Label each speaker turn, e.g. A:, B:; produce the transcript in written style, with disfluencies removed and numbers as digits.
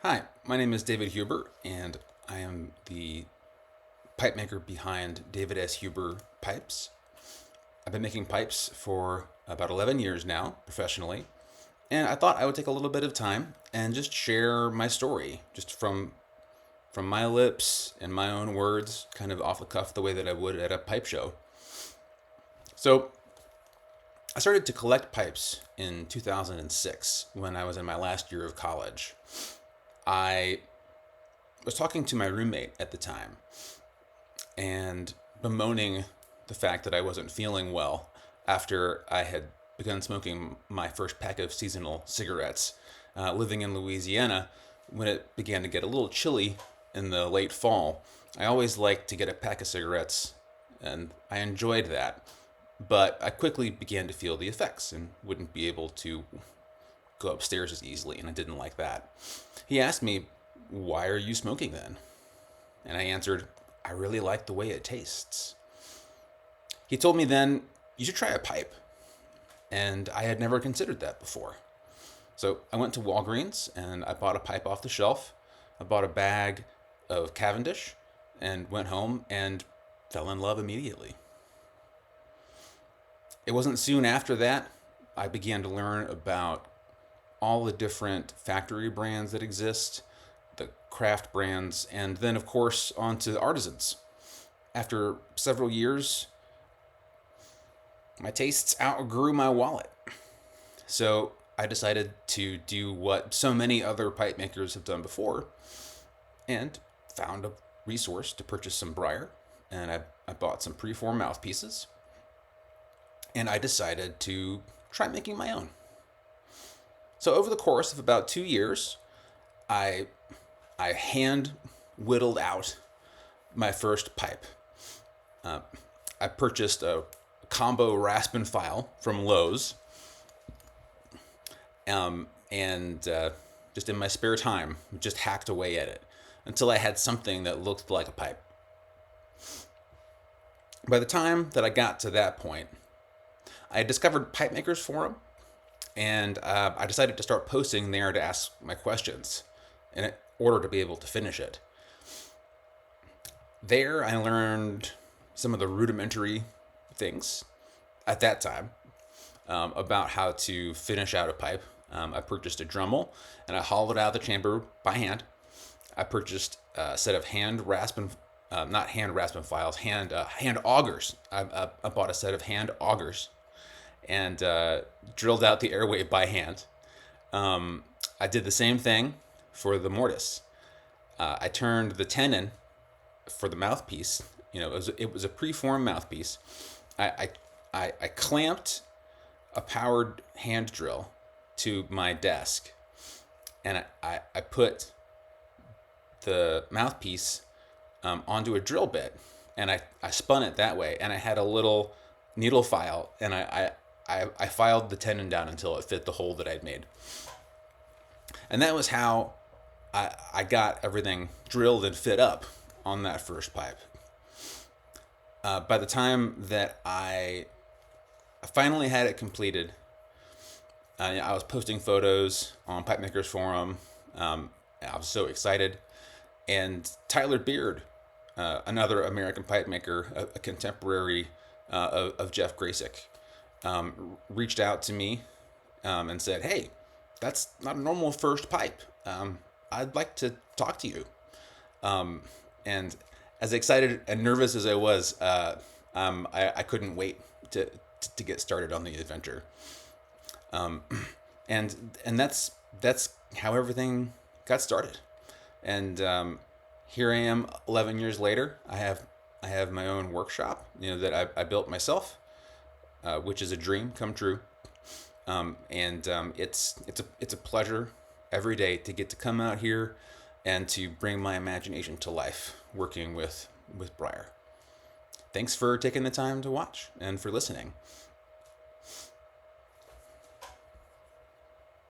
A: Hi, my name is David Huber, and I am the pipe maker behind David S. Huber Pipes. I've been making pipes for about 11 years now, professionally, and I thought I would take a little bit of time and just share my story, just from my lips and my own words, kind of off the cuff, the way that I would at a pipe show. So, I started to collect pipes in 2006 when I was in my last year of college. I was talking to my roommate at the time and bemoaning the fact that I wasn't feeling well after I had begun smoking my first pack of seasonal cigarettes, living in Louisiana when it began to get a little chilly in the late fall. I always liked to get a pack of cigarettes, and I enjoyed that. But I quickly began to feel the effects and wouldn't be able to go upstairs as easily, and I didn't like that. He asked me, "Why are you smoking then?" And I answered, "I really like the way it tastes." He told me then, "You should try a pipe." And I had never considered that before. So I went to Walgreens and I bought a pipe off the shelf. I bought a bag of Cavendish and went home and fell in love immediately. It wasn't soon after that I began to learn about all the different factory brands that exist, the craft brands, and then, of course, onto the artisans. After several years, my tastes outgrew my wallet. So I decided to do what so many other pipe makers have done before and found a resource to purchase some briar. And I bought some preform mouthpieces. And I decided to try making my own. So over the course of about 2 years, I I hand whittled out my first pipe. Uh, I purchased a combo Raspin file from Lowe's, and just in my spare time, just hacked away at it until I had something that looked like a pipe. By the time that I got to that point, I had discovered Pipe Makers Forum, and I decided to start posting there to ask my questions in order to be able to finish it. There, I learned some of the rudimentary things at that time about how to finish out a pipe. I purchased a Dremel and I hollowed out the chamber by hand. I purchased a set of hand rasping, not hand rasping files, hand augers. I bought a set of hand augers and drilled out the airway by hand. I did the same thing for the mortise. I turned the tenon for the mouthpiece. It was a preformed mouthpiece. I, I clamped a powered hand drill to my desk, and I put the mouthpiece onto a drill bit, and I spun it that way, and I had a little needle file, and I filed the tenon down until it fit the hole that I'd made. And that was how I got everything drilled and fit up on that first pipe. By the time that I finally had it completed, I was posting photos on Pipe Makers Forum. I was so excited. And Tyler Beard, another American pipe maker, a contemporary of Jeff Grasick, reached out to me and said, "Hey, that's not a normal first pipe. I'd like to talk to you." And as excited and nervous as I was, I couldn't wait to get started on the adventure. And that's how everything got started. And here I am, 11 years later. I have my own workshop, that I built myself, which is a dream come true. It's a pleasure every day to get to come out here and to bring my imagination to life working with briar. Thanks for taking the time to watch and for listening.